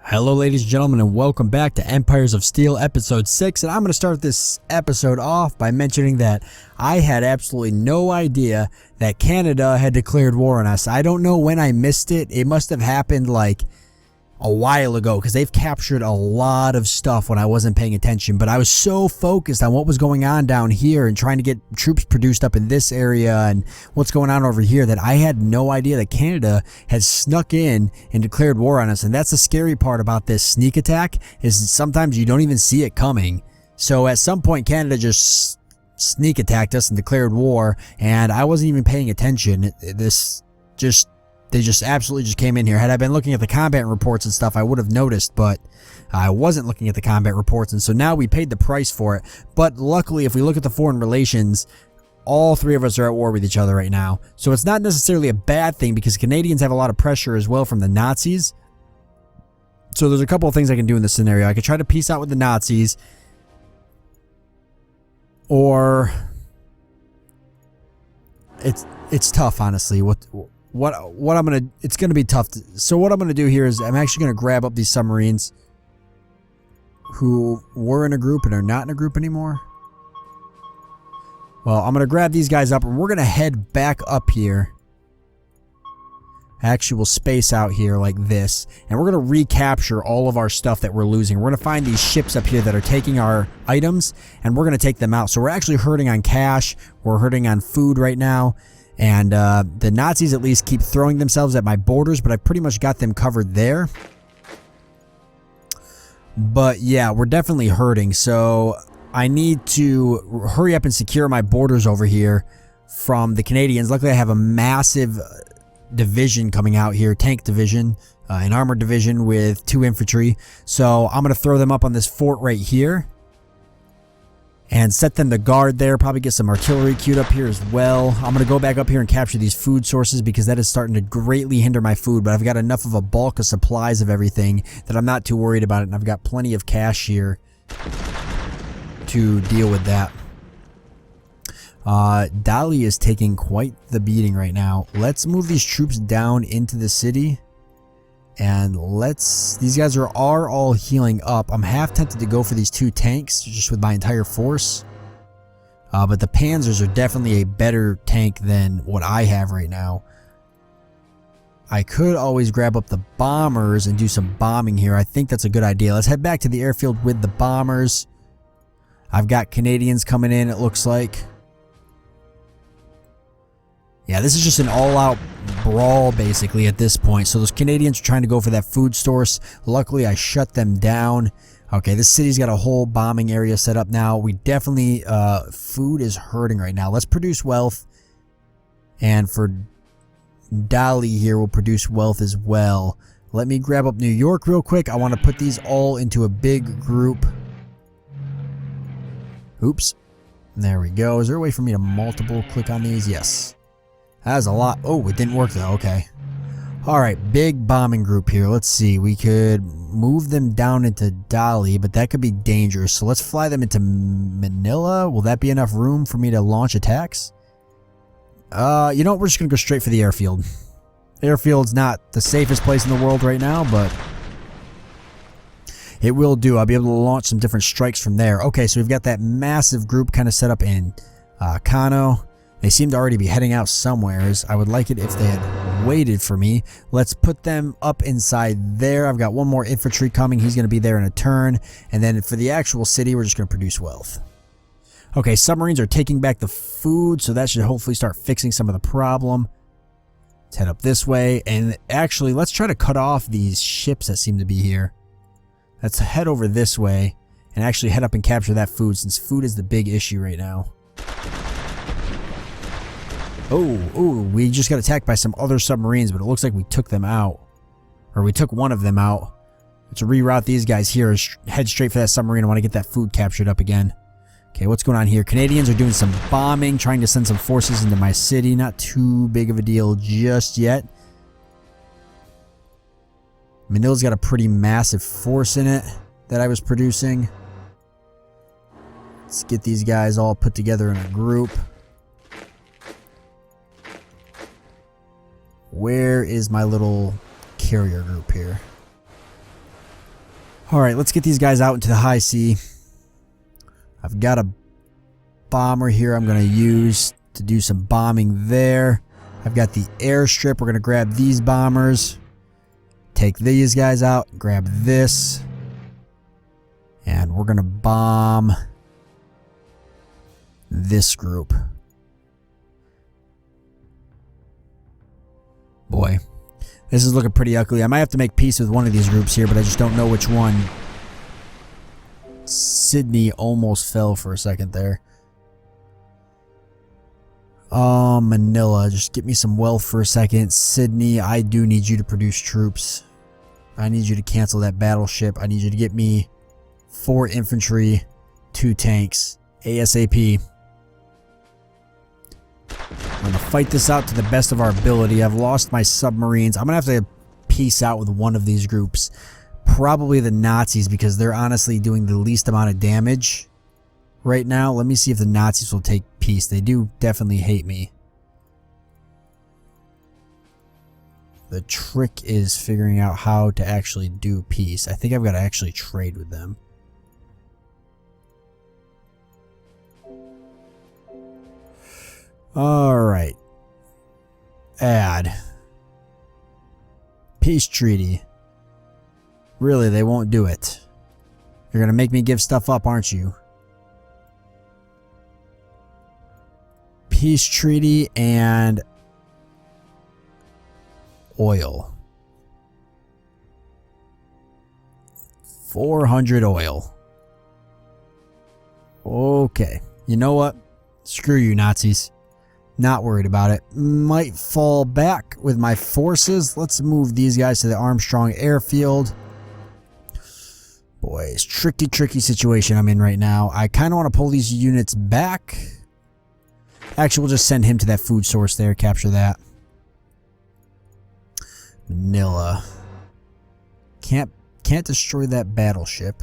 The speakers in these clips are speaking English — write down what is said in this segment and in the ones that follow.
Hello ladies and gentlemen, and welcome back to Empires of Steel episode 6, and I'm going to start this episode off by mentioning that I had absolutely no idea that Canada had declared war on us. I don't know when I missed it. It must have happened like a while ago because they've captured a lot of stuff when I wasn't paying attention, but I was so focused on what was going on down here and trying to get troops produced up in this area and what's going on over here that I had no idea that Canada had snuck in and declared war on us. And that's the scary part about this sneak attack, is sometimes you don't even see it coming. So at some point Canada just sneak attacked us and declared war, and I wasn't even paying attention. They just absolutely just came in here. Had I been looking at the combat reports and stuff, I would have noticed, but I wasn't looking at the combat reports, and so now we paid the price for it. But luckily, if we look at the foreign relations, all three of us are at war with each other right now. So it's not necessarily a bad thing because Canadians have a lot of pressure as well from the Nazis. So there's a couple of things I can do in this scenario. I could try to peace out with the Nazis, or it's tough, honestly. It's gonna be tough. So what I'm gonna do here is I'm actually gonna grab up these submarines who were in a group and are not in a group anymore. Well, I'm gonna grab these guys up and we're gonna head back up here. Actually, we'll space out here like this, and we're gonna recapture all of our stuff that we're losing. We're gonna find these ships up here that are taking our items, and we're gonna take them out. So we're actually hurting on cash. We're hurting on food right now. And the Nazis at least keep throwing themselves at my borders, but I pretty much got them covered there. But yeah, we're definitely hurting. So I need to hurry up and secure my borders over here from the Canadians. Luckily, I have a massive division coming out here, tank division, an armored division with 2 infantry. So I'm going to throw them up on this fort right here and set them to guard there. Probably get some artillery queued up here as well. I'm going to go back up here and capture these food sources because that is starting to greatly hinder my food, but I've got enough of a bulk of supplies of everything that I'm not too worried about it, and I've got plenty of cash here to deal with that. Dali is taking quite the beating right now. Let's move these troops down into the city. And these guys are all healing up. I'm half tempted to go for these 2 tanks just with my entire force. But the Panzers are definitely a better tank than what I have right now. I could always grab up the bombers and do some bombing here. I think that's a good idea. Let's head back to the airfield with the bombers. I've got Canadians coming in, it looks like. Yeah, this is just an all-out brawl, basically, at this point. So those Canadians are trying to go for that food source. Luckily, I shut them down. Okay, this city's got a whole bombing area set up now. We definitely, food is hurting right now. Let's produce wealth. And for Dali here, we'll produce wealth as well. Let me grab up New York real quick. I want to put these all into a big group. Oops. There we go. Is there a way for me to multiple click on these? Yes. That's a lot. Oh, it didn't work though. Okay. Alright, big bombing group here. Let's see. We could move them down into Dali, but that could be dangerous. So let's fly them into Manila. Will that be enough room for me to launch attacks? You know what? We're just going to go straight for the airfield. Airfield's not the safest place in the world right now, but it will do. I'll be able to launch some different strikes from there. Okay, so we've got that massive group kind of set up in Kano. They seem to already be heading out somewheres. I would like it if they had waited for me. Let's put them up inside there. I've got one more infantry coming. He's going to be there in a turn. And then for the actual city, we're just going to produce wealth. Okay, submarines are taking back the food, so that should hopefully start fixing some of the problem. Let's head up this way. And actually, let's try to cut off these ships that seem to be here. Let's head over this way and actually head up and capture that food, since food is the big issue right now. Oh, we just got attacked by some other submarines, but it looks like we took them out. Or we took one of them out. Let's reroute these guys here. Head straight for that submarine. I want to get that food captured up again. Okay, what's going on here? Canadians are doing some bombing, trying to send some forces into my city. Not too big of a deal just yet. Manila's got a pretty massive force in it that I was producing. Let's get these guys all put together in a group. Where is my little carrier group here? Alright, let's get these guys out into the high sea. I've got a bomber here I'm going to use to do some bombing there. I've got the airstrip. We're going to grab these bombers. Take these guys out. Grab this. And we're going to bomb this group. Boy, this is looking pretty ugly. I might have to make peace with one of these groups here, but I just don't know which one. Sydney almost fell for a second there. Manila, just get me some wealth for a second. Sydney, I do need you to produce troops. I need you to cancel that battleship. I need you to get me 4 infantry, 2 tanks, ASAP. I'm going to fight this out to the best of our ability. I've lost my submarines. I'm going to have to peace out with one of these groups. Probably the Nazis, because they're honestly doing the least amount of damage right now. Let me see if the Nazis will take peace. They do definitely hate me. The trick is figuring out how to actually do peace. I think I've got to actually trade with them. Alright. Add. Peace treaty. Really, they won't do it. You're gonna make me give stuff up, aren't you? Peace treaty and oil. 400 oil. Okay. You know what? Screw you, Nazis. Not worried about it. Might fall back with my forces. Let's move these guys to the Armstrong airfield. Boy, it's tricky situation I'm in right now. I kind of want to pull these units back. Actually, we'll just send him to that food source there. Capture that. Manila. Can't destroy that battleship.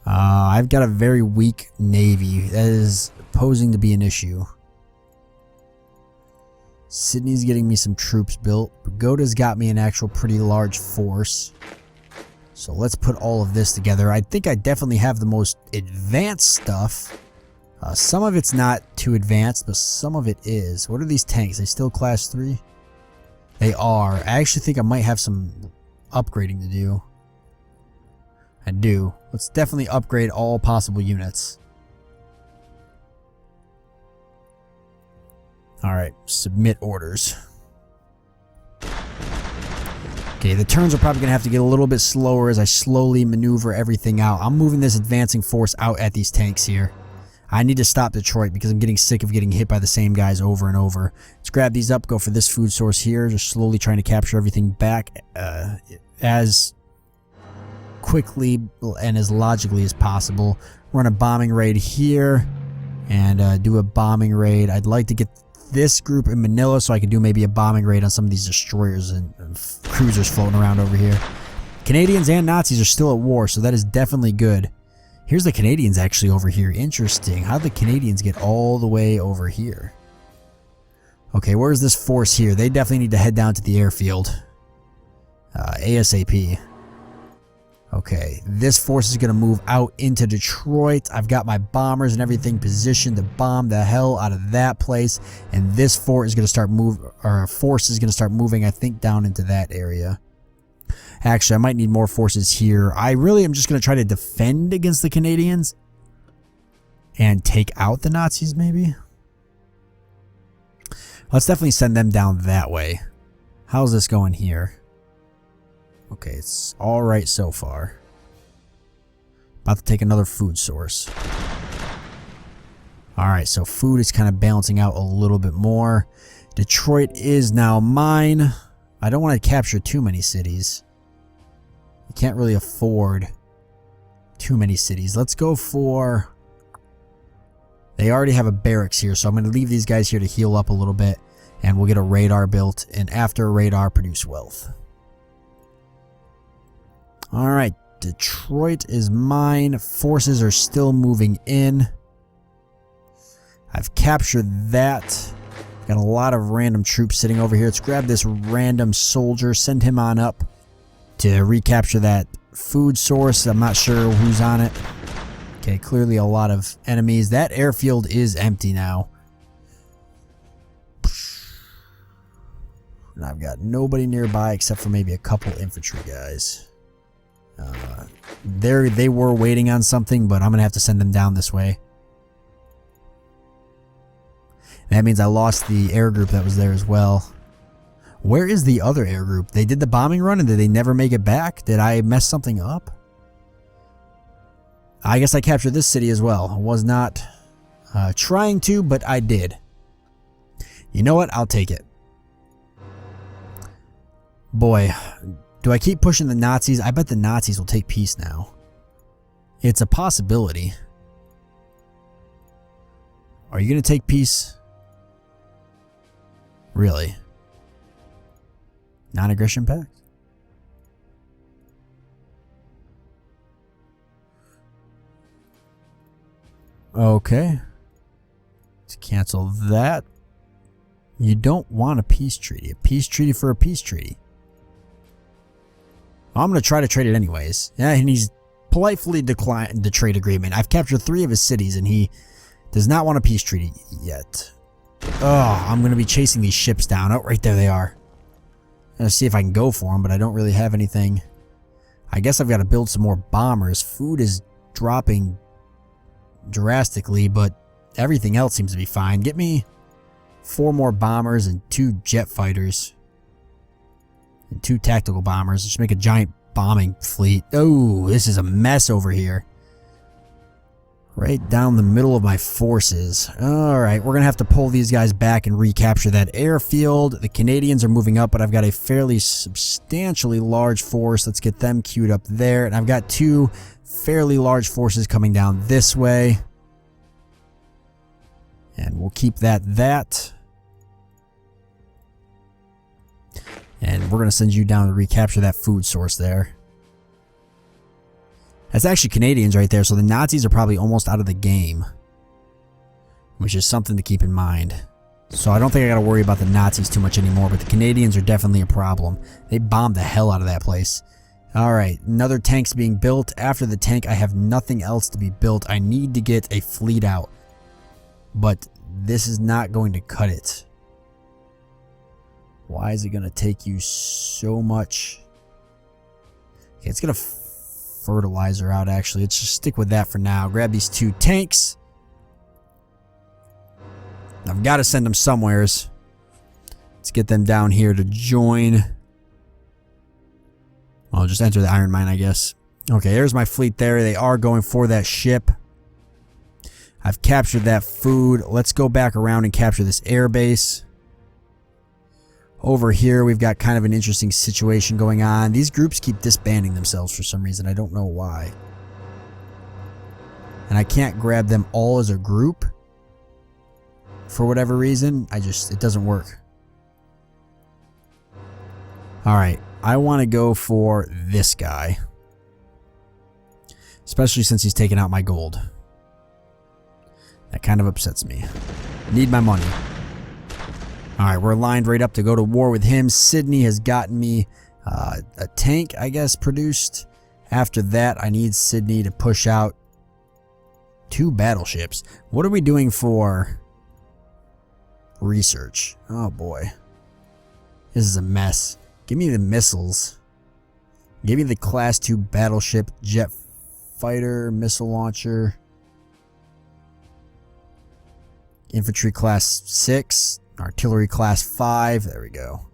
I've got a very weak navy. That is posing to be an issue. Sydney's getting me some troops built. Pagoda's got me an actual pretty large force. So let's put all of this together. I think I definitely have the most advanced stuff. Some of it's not too advanced, but some of it is. What are these tanks? They still class 3? They are. I actually think I might have some upgrading to do. I do. Let's definitely upgrade all possible units. Alright, submit orders. Okay, the turns are probably going to have to get a little bit slower as I slowly maneuver everything out. I'm moving this advancing force out at these tanks here. I need to stop Detroit because I'm getting sick of getting hit by the same guys over and over. Let's grab these up, go for this food source here. Just slowly trying to capture everything back as quickly and as logically as possible. Run a bombing raid here and do a bombing raid. I'd like to get this group in Manila so I can do maybe a bombing raid on some of these destroyers and cruisers floating around over here. Canadians and Nazis are still at war, so that is definitely good. Here's the Canadians actually over here. Interesting. How'd the Canadians get all the way over here? Okay, where's this force here? They definitely need to head down to the airfield. ASAP. Okay, this force is going to move out into Detroit. I've got my bombers and everything positioned to bomb the hell out of that place. And this force is going to start moving, I think, down into that area. Actually, I might need more forces here. I really am just going to try to defend against the Canadians and take out the Nazis, maybe. Let's definitely send them down that way. How's this going here? Okay, it's all right so far. About to take another food source. All right, so food is kind of balancing out a little bit more. Detroit is now mine. I don't want to capture too many cities. I can't really afford too many cities. Let's go for... They already have a barracks here, so I'm going to leave these guys here to heal up a little bit. And we'll get a radar built. And after a radar, produce wealth. Alright, Detroit is mine. Forces are still moving in. I've captured that. Got a lot of random troops sitting over here. Let's grab this random soldier, send him on up. to recapture that food source. I'm not sure who's on it. Okay, clearly a lot of enemies. That airfield is empty now. And I've got nobody nearby except for maybe a couple infantry guys. They were waiting on something, but I'm going to have to send them down this way. That means I lost the air group that was there as well. Where is the other air group? They did the bombing run and did they never make it back? Did I mess something up? I guess I captured this city as well. I was not trying to, but I did. You know what? I'll take it. Boy, do I keep pushing the Nazis? I bet the Nazis will take peace now. It's a possibility. Are you going to take peace? Really? Non-aggression pact? Okay. Let's cancel that. You don't want a peace treaty. A peace treaty for a peace treaty. I'm going to try to trade it anyways. Yeah, and he's politely declined the trade agreement. I've captured 3 of his cities and he does not want a peace treaty yet. Oh, I'm going to be chasing these ships down. Oh, right there they are. I'm going to see if I can go for them, but I don't really have anything. I guess I've got to build some more bombers. Food is dropping drastically, but everything else seems to be fine. Get me 4 more bombers and 2 jet fighters. And 2 tactical bombers. Just make a giant bombing fleet. Oh, this is a mess over here. Right down the middle of my forces. Alright, we're going to have to pull these guys back and recapture that airfield. The Canadians are moving up, but I've got a fairly substantially large force. Let's get them queued up there. And I've got 2 fairly large forces coming down this way. And we'll keep that. And we're going to send you down to recapture that food source there. That's actually Canadians right there, so the Nazis are probably almost out of the game. Which is something to keep in mind. So I don't think I got to worry about the Nazis too much anymore, but the Canadians are definitely a problem. They bombed the hell out of that place. Alright, another tank's being built. After the tank, I have nothing else to be built. I need to get a fleet out. But this is not going to cut it. Why is it going to take you so much? Okay, it's going to fertilizer out actually. Let's just stick with that for now. Grab these 2 tanks. I've got to send them somewheres. Let's get them down here to join. I'll just enter the iron mine, I guess. Okay, there's my fleet there. They are going for that ship. I've captured that food. Let's go back around and capture this air base. Over here, we've got kind of an interesting situation going on. These groups keep disbanding themselves for some reason. I don't know why. And I can't grab them all as a group. For whatever reason, it doesn't work. Alright, I want to go for this guy. Especially since he's taken out my gold. That kind of upsets me. Need my money. Alright, we're lined right up to go to war with him. Sydney has gotten me a tank, I guess, produced. After that, I need Sydney to push out 2 battleships. What are we doing for research? Oh boy. This is a mess. Give me the missiles. Give me the class 2 battleship, jet fighter, missile launcher. Infantry class 6. Artillery class 5. There we go.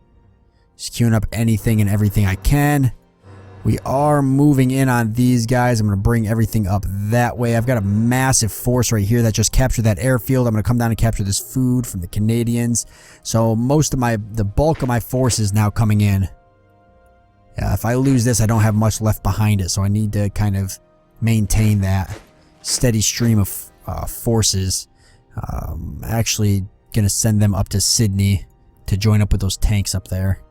Just queuing up anything and everything I can. We are moving in on these guys. I'm going to bring everything up that way. I've got a massive force right here that just captured that airfield. I'm going to come down and capture this food from the Canadians. So the bulk of my force is now coming in. Yeah, if I lose this, I don't have much left behind it. So I need to kind of maintain that steady stream of forces. Actually going to send them up to Sydney to join up with those tanks up there.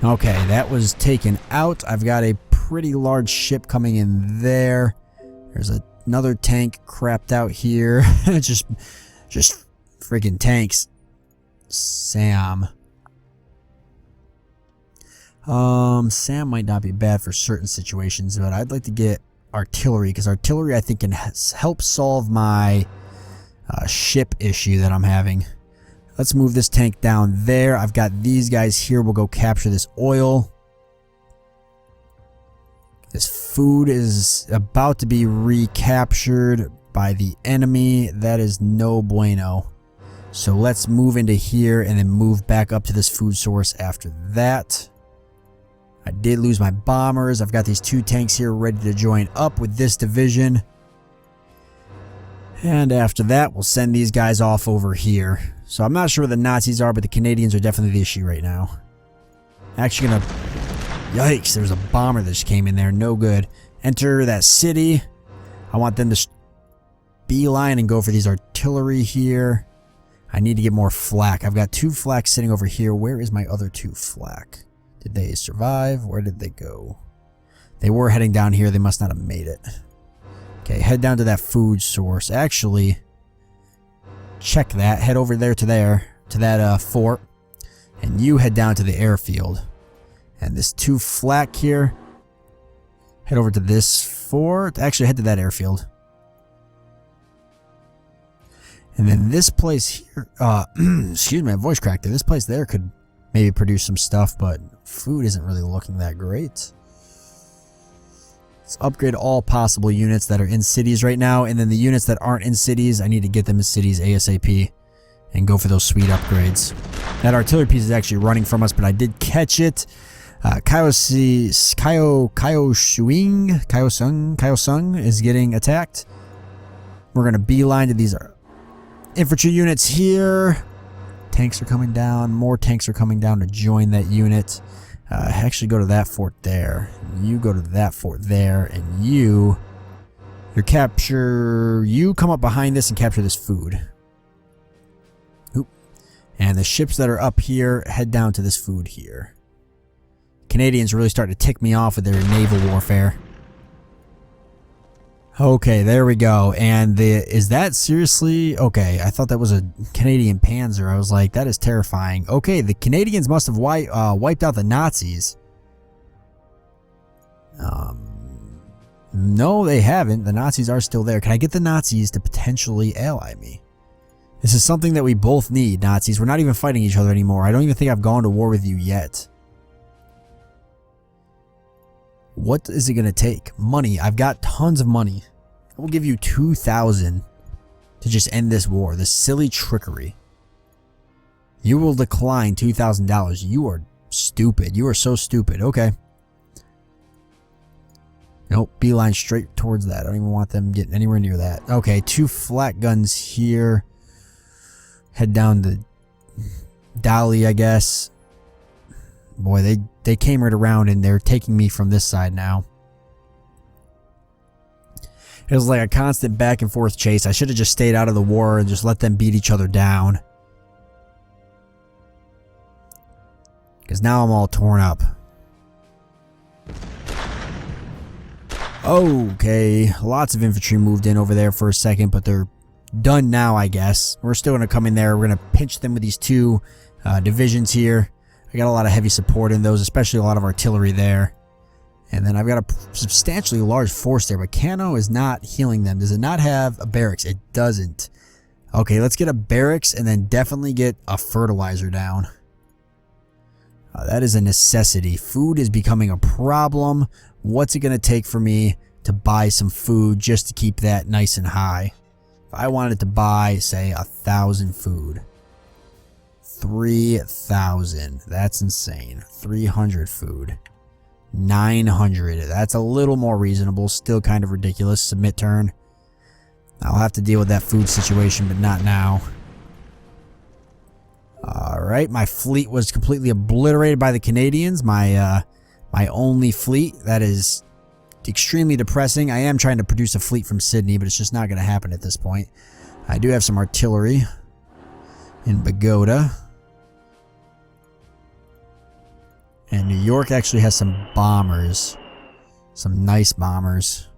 Okay, that was taken out. I've got a pretty large ship coming in there. There's another tank crapped out here. just freaking tanks. Sam. Sam might not be bad for certain situations, but I'd like to get artillery, because artillery I think can help solve my ship issue that I'm having. Let's move this tank down there. I've got these guys here. We'll go capture this oil. This food is about to be recaptured by the enemy. That is no bueno. So let's move into here and then move back up to this food source after that. I did lose my bombers. I've got these 2 tanks here ready to join up with this division. And after that, we'll send these guys off over here. So I'm not sure where the Nazis are, but the Canadians are definitely the issue right now. Actually gonna... Yikes, there's a bomber that just came in there. No good. Enter that city. I want them to beeline and go for these artillery here. I need to get more flak. I've got 2 flak sitting over here. Where is my other 2 flak? Did they survive? Where did they go? They were heading down here. They must not have made it. Okay, head down to that food source. Actually, check that. Head over there to that fort. And you head down to the airfield. And this 2 flak here. Head over to this fort. Actually, head to that airfield. And then this place here. Excuse me, my voice cracked there. This place there could maybe produce some stuff, but food isn't really looking that great. Let's upgrade all possible units that are in cities right now, and then the units that aren't in cities, I need to get them in cities ASAP and go for those sweet upgrades. That artillery piece is actually running from us, but I did catch it. Kaiosung is getting attacked. We're going to beeline to these infantry units here. Tanks are coming down. More tanks are coming down to join that unit. Actually go to that fort there. You go to that fort there. And you come up behind this and capture this food. Oop. And the ships that are up here, head down to this food here. Canadians really starting to tick me off with their naval warfare. Okay, there we go. And is that seriously? Okay, I thought that was a Canadian Panzer. I was like, that is terrifying. Okay, the Canadians must have wiped out the Nazis. No, they haven't. The Nazis are still there. Can I get the Nazis to potentially ally me? This is something that we both need, Nazis. We're not even fighting each other anymore. I don't even think I've gone to war with you yet. What is it going to take? Money. I've got tons of money. I will give you 2,000 to just end this war. This silly trickery. You will decline $2,000. You are stupid. You are so stupid. Okay. Nope. Beeline straight towards that. I don't even want them getting anywhere near that. Okay. 2 flat guns here. Head down to Dali, I guess. Boy, they came right around and they're taking me from this side now. It was like a constant back and forth chase. I should have just stayed out of the war and just let them beat each other down. Because now I'm all torn up. Okay, lots of infantry moved in over there for a second, but they're done now, I guess. We're still going to come in there. We're going to pinch them with these 2 divisions here. I got a lot of heavy support in those, especially a lot of artillery there. And then I've got a substantially large force there, but Cano is not healing them. Does it not have a barracks? It doesn't. Okay, let's get a barracks and then definitely get a fertilizer down. That is a necessity. Food is becoming a problem. What's it going to take for me to buy some food just to keep that nice and high? If I wanted to buy, say, 1,000 food. 3,000. That's insane. 300 food. 900. That's a little more reasonable. Still kind of ridiculous. Submit turn. I'll have to deal with that food situation, but not now. Alright, my fleet was completely obliterated by the Canadians. My only fleet. That is extremely depressing. I am trying to produce a fleet from Sydney, but it's just not going to happen at this point. I do have some artillery in Bogota. And New York actually has some bombers. Some nice bombers.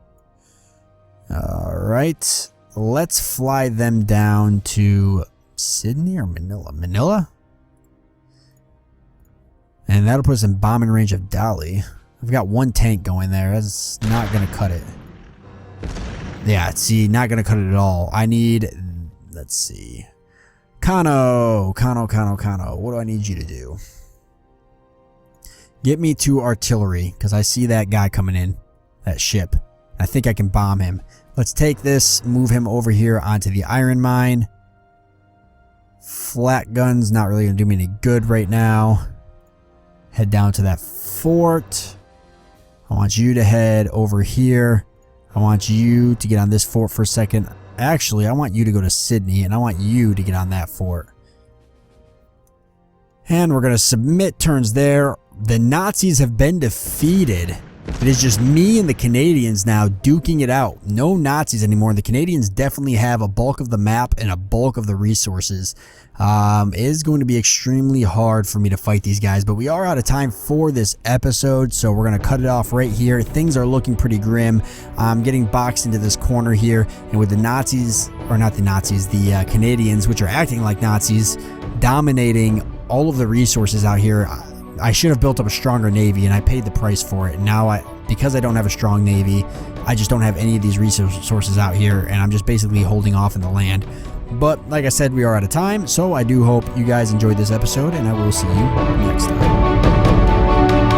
Alright. Let's fly them down to Sydney or Manila? Manila? And that'll put us in bombing range of Dolly. I've got one tank going there. That's not going to cut it. Yeah, see, not going to cut it at all. I need, let's see. Kano. What do I need you to do? Get me to artillery, because I see that guy coming in. That ship. I think I can bomb him. Let's take this, move him over here onto the iron mine. Flat guns, not really going to do me any good right now. Head down to that fort. I want you to head over here. I want you to get on this fort for a second. Actually, I want you to go to Sydney, and I want you to get on that fort. And we're going to submit turns there. The Nazis have been defeated. It is just me and the Canadians now duking it out. No Nazis anymore. The Canadians definitely have a bulk of the map and a bulk of the resources. It is going to be extremely hard for me to fight these guys, but we are out of time for this episode, so we're going to cut it off right here. Things are looking pretty grim. I'm getting boxed into this corner here, and with the Nazis, or not the Nazis, the Canadians, which are acting like Nazis, dominating all of the resources out here. I should have built up a stronger navy, and I paid the price for it. And now, because I don't have a strong navy, I just don't have any of these resources out here, and I'm just basically holding off in the land. But like I said, we are out of time, so I do hope you guys enjoyed this episode, and I will see you next time.